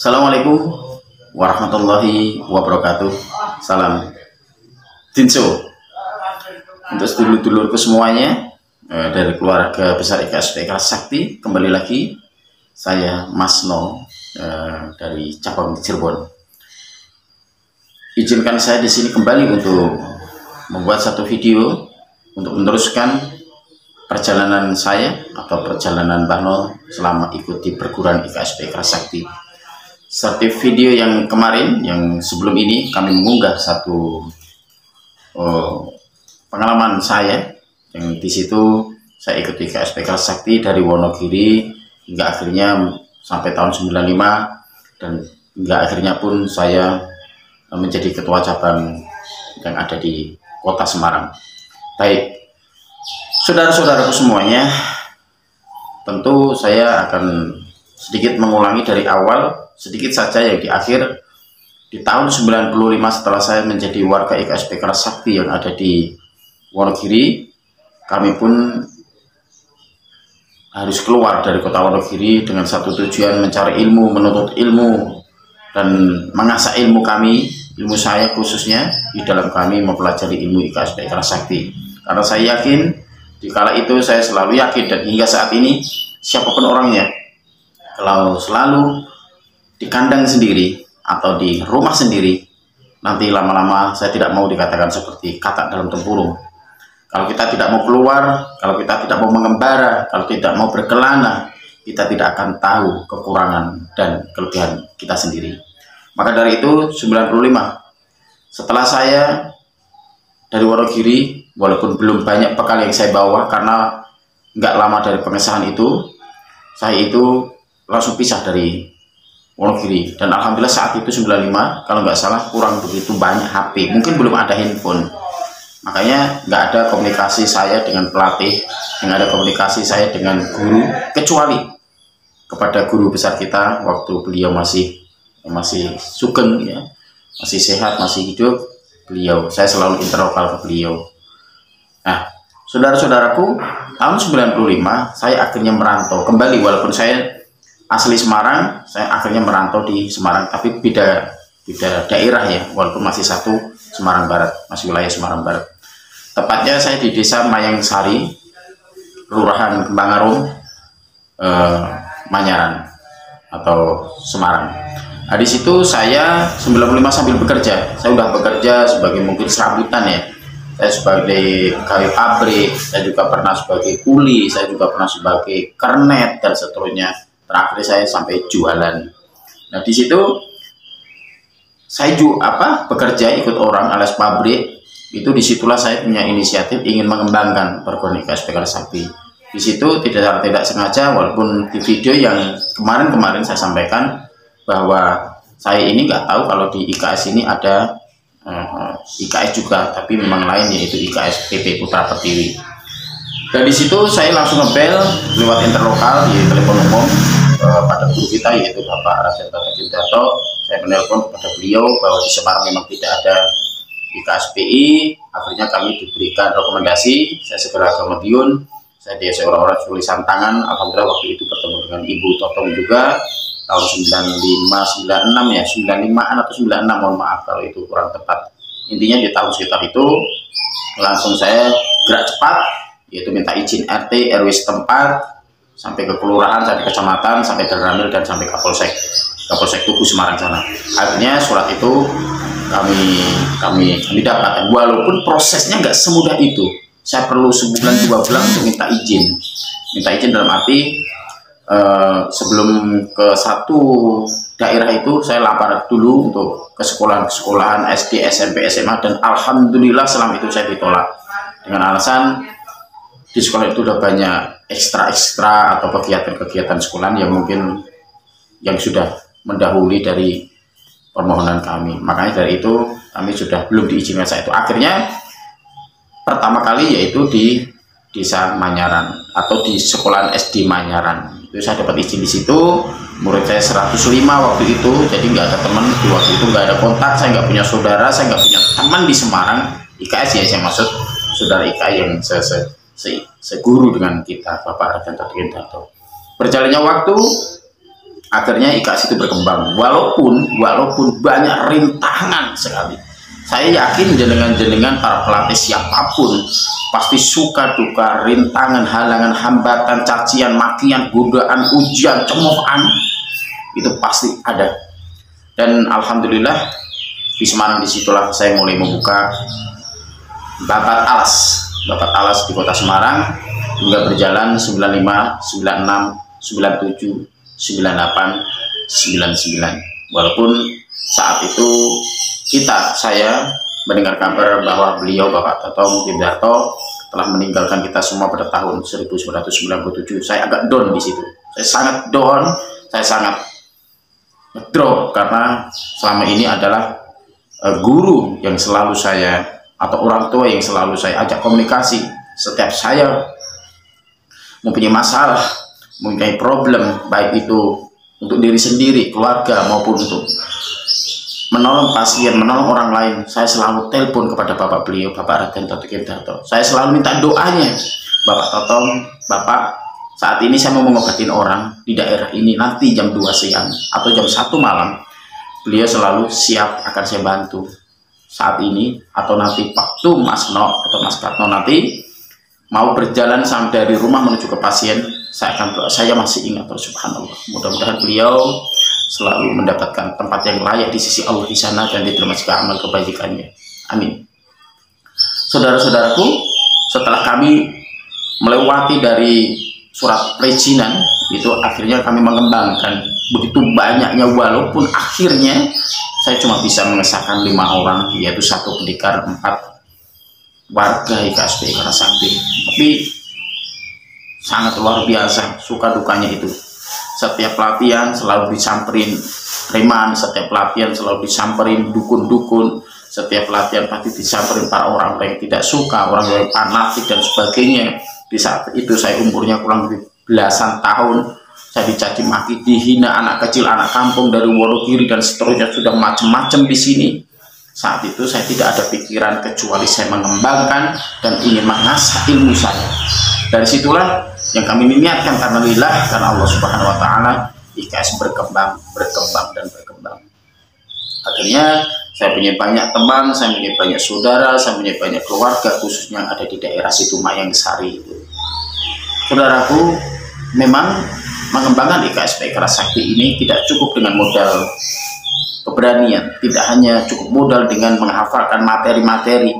Assalamualaikum warahmatullahi wabarakatuh. Salam Dinso untuk sedulur-dulurku semuanya, dari keluarga besar IKSP Kelas Sakti. Kembali lagi saya Mas No, dari cabang Cirebon. Izinkan saya di sini kembali untuk membuat satu video untuk meneruskan perjalanan saya atau perjalanan Mbah No selama ikuti perguruan IKSP Kelas Sakti. Seperti video yang kemarin, yang sebelum ini, kami mengunggah satu pengalaman saya yang di situ saya ikuti IKSP Kelas Sakti dari Wonogiri hingga akhirnya sampai tahun 95, dan hingga akhirnya pun saya menjadi ketua cabang yang ada di kota Semarang. Baik, saudara-saudaraku semuanya, tentu saya akan sedikit mengulangi dari awal, sedikit saja yang di akhir. Di tahun 95 setelah saya menjadi warga IKSP Kelas Sakti yang ada di Wonogiri, kami pun harus keluar dari kota Wonogiri dengan satu tujuan, mencari ilmu, menuntut ilmu, dan mengasah ilmu kami, ilmu saya khususnya di dalam kami mempelajari ilmu IKSP Kelas Sakti. Karena saya yakin, di kala itu saya selalu yakin, dan hingga saat ini siapapun orangnya, kalau selalu di kandang sendiri atau di rumah sendiri, nanti lama-lama saya tidak mau dikatakan seperti katak dalam tempurung. Kalau kita tidak mau keluar, kalau kita tidak mau mengembara, kalau tidak mau berkelana, kita tidak akan tahu kekurangan dan kelebihan kita sendiri. Maka dari itu 95, setelah saya dari Wonogiri, walaupun belum banyak bekal yang saya bawa, karena nggak lama dari pengesahan itu, saya itu langsung pisah dari Wonogiri. Dan alhamdulillah saat itu 95, kalau nggak salah kurang begitu banyak HP, mungkin belum ada handphone, makanya nggak ada komunikasi saya dengan pelatih, yang ada komunikasi saya dengan guru, kecuali kepada guru besar kita waktu beliau masih sugeng, ya, masih sehat, masih hidup. Beliau, saya selalu interlokal ke beliau. Nah, saudara-saudaraku, tahun 95 saya akhirnya merantau kembali, walaupun saya asli Semarang, saya akhirnya merantau di Semarang, tapi beda daerah ya, walaupun masih satu Semarang Barat, masih wilayah Semarang Barat. Tepatnya saya di desa Mayangsari, Kelurahan Kembangarum, Manyaran atau Semarang. Nah, di situ saya 95 sambil bekerja. Saya sudah bekerja sebagai mungkin serabutan ya. Saya sebagai pegawai pabrik, saya juga pernah sebagai kuli, saya juga pernah sebagai kernet dan seterusnya. Terakhir saya sampai jualan. Nah, di situ saya juga bekerja ikut orang alias pabrik. Itu disitulah saya punya inisiatif ingin mengembangkan perguruan IKSP Kelas Sakti. Di situ tidak sengaja, walaupun di video yang kemarin saya sampaikan bahwa saya ini nggak tahu kalau di IKS ini ada IKS juga, tapi memang lain, yaitu IKS PP Putra Pertiwi. Dan di situ saya langsung ngebel lewat interlokal di telepon umum pada guru kita, yaitu Bapak Raden Tato. Saya menelpon kepada beliau bahwa di Semarang memang tidak ada IKSPI. Akhirnya kami diberikan rekomendasi, saya segera ke Madiun, saya biasa orang-orang tulisan tangan. Alhamdulillah waktu itu bertemu dengan Ibu Totong juga tahun 95, 96 ya, 95an atau 96, mohon maaf kalau itu kurang tepat. Intinya di tahun sekitar itu langsung saya gerak cepat, yaitu minta izin RT RW setempat, sampai ke kelurahan, sampai kecamatan, sampai Danramil, dan sampai Kapolsek Tugu Semarang sana. Akhirnya surat itu kami dapatkan, walaupun prosesnya nggak semudah itu. Saya perlu sebulan 2 bulan untuk minta izin dalam arti sebelum ke satu daerah itu saya lapar dulu untuk ke sekolahan SD, SMP, SMA, dan alhamdulillah selama itu saya ditolak dengan alasan di sekolah itu udah banyak ekstra atau kegiatan sekolahan yang mungkin yang sudah mendahului dari permohonan kami. Makanya dari itu kami sudah belum diizinkan saat itu. Akhirnya pertama kali yaitu di desa Manyaran atau di sekolahan SD Manyaran. Itu saya dapat izin di situ. Murid saya 105 waktu itu, jadi nggak ada teman di waktu itu, nggak ada kontak, saya nggak punya saudara, saya nggak punya teman di Semarang. IKS ya, saya maksud saudara IKS yang seguru dengan kita, Bapak Raden Tato. Berjalannya waktu, akhirnya IKS itu berkembang, walaupun banyak rintangan sekali. Saya yakin jenengan para pelatih siapapun pasti suka duka, rintangan, halangan, hambatan, cacian, makian, godaan, ujian, cemoohan itu pasti ada. Dan alhamdulillah di Semarang disitulah saya mulai membuka Babat Alas di kota Semarang, hingga berjalan 95, 96, 97, 98, 99. Walaupun saat itu saya mendengar kabar bahwa beliau Bapak Totong Tridarto telah meninggalkan kita semua pada tahun 1997. Saya agak down di situ. Saya sangat down, saya sangat drop, karena selama ini adalah guru yang selalu saya, atau orang tua yang selalu saya ajak komunikasi setiap saya mempunyai masalah, mempunyai problem, baik itu untuk diri sendiri, keluarga, maupun untuk menolong pasien, menolong orang lain. Saya selalu telepon kepada bapak beliau, Bapak Raden Totong Tridarto. Saya selalu minta doanya, Bapak Totong, Bapak, saat ini saya mau mengobatin orang di daerah ini, nanti jam 2 siang atau jam 1 malam. Beliau selalu siap, akan saya bantu saat ini, atau nanti waktu Mas No atau Mas Katno nanti mau berjalan sampai dari rumah menuju ke pasien, saya masih ingat terus, subhanallah. Mudah-mudahan beliau selalu mendapatkan tempat yang layak di sisi Allah di sana dan diterima segala amal kebajikannya. Amin. Saudara-saudaraku, setelah kami melewati dari surat perizinan itu, akhirnya kami mengembangkan begitu banyaknya, walaupun akhirnya saya cuma bisa mengesahkan 5 orang, yaitu 1 pendekar, 4 warga IKS SPI Karasakti. Tapi sangat luar biasa suka dukanya itu. Setiap pelatihan selalu disamperin preman, setiap pelatihan selalu disamperin dukun-dukun, setiap pelatihan pasti disamperin para orang yang tidak suka, orang yang fanatik dan sebagainya. Di saat itu saya umurnya kurang lebih belasan tahun, saya dicaci maki, dihina, anak kecil, anak kampung dari Wonogiri dan seterusnya, sudah macam-macam di sini. Saat itu saya tidak ada pikiran kecuali saya mengembangkan dan ingin mengasah ilmu saya. Dari situlah yang kami niatkan, karena lillah, karena Allah Subhanahu wa taala, IKS berkembang dan berkembang. Akhirnya saya punya banyak teman, saya punya banyak saudara, saya punya banyak keluarga, khususnya yang ada di daerah situ Mayang Sari itu. Saudaraku, memang mengembangkan IKS SPI Karasakti ini tidak cukup dengan modal keberanian, tidak hanya cukup modal dengan menghafalkan materi-materi,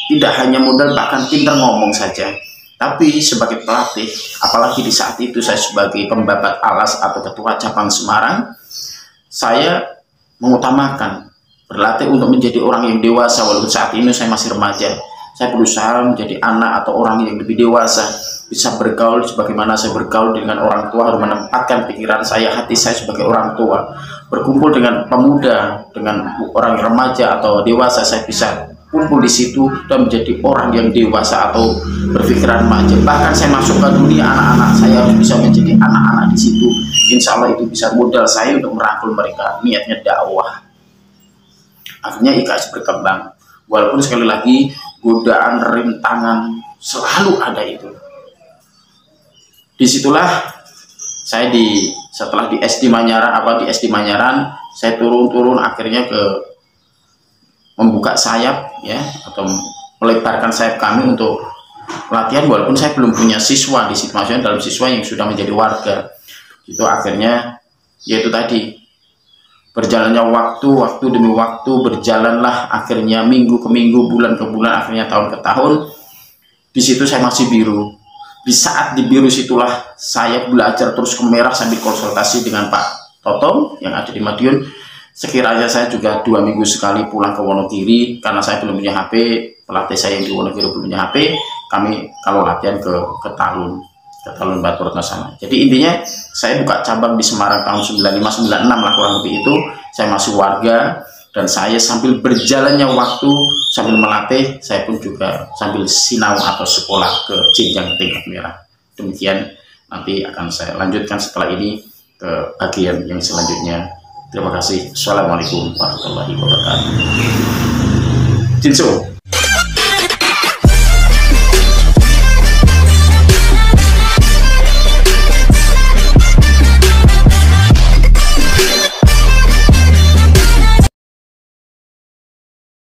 tidak hanya modal bahkan pintar ngomong saja. Tapi sebagai pelatih, apalagi di saat itu saya sebagai pembabat alas atau ketua cabang Semarang, saya mengutamakan berlatih untuk menjadi orang yang dewasa. Walaupun saat ini saya masih remaja, saya berusaha menjadi anak atau orang yang lebih dewasa, bisa bergaul sebagaimana saya bergaul dengan orang tua, harus menempatkan pikiran saya, hati saya sebagai orang tua, berkumpul dengan pemuda, dengan orang remaja atau dewasa, saya bisa kumpul di situ dan menjadi orang yang dewasa atau berpikiran remaja. Bahkan saya masuk ke dunia anak-anak, saya harus bisa menjadi anak-anak di situ. Insya Allah itu bisa modal saya untuk merangkul mereka, niatnya dakwah. Akhirnya IKS berkembang, walaupun sekali lagi godaan, rintangan selalu ada itu. Disitulah saya setelah di SD Manyaran, saya turun akhirnya ke membuka sayap ya, atau melebarkan sayap kami untuk latihan, walaupun saya belum punya siswa di situ, maksudnya dalam siswa yang sudah menjadi warga. Itu akhirnya yaitu tadi berjalannya waktu demi waktu, berjalanlah akhirnya minggu ke minggu, bulan ke bulan, akhirnya tahun ke tahun. Di situ saya masih biru. Di saat di biru situlah saya belajar terus ke merah sambil konsultasi dengan Pak Totong yang ada di Madiun. Sekiranya saya juga 2 minggu sekali pulang ke Wonogiri, karena saya belum punya HP, pelatih saya yang di Wonogiri belum punya HP, kami kalau latihan ke Talun Batu Retno sana. Jadi intinya saya buka cabang di Semarang tahun 95-96 lah kurang lebih itu. Saya masih warga dan saya sambil berjalannya waktu, sambil melatih, saya pun juga sambil sinau atau sekolah ke jenjang tingkat merah. Demikian nanti akan saya lanjutkan setelah ini ke bagian yang selanjutnya. Terima kasih. Assalamualaikum warahmatullahi wabarakatuh. Jinso.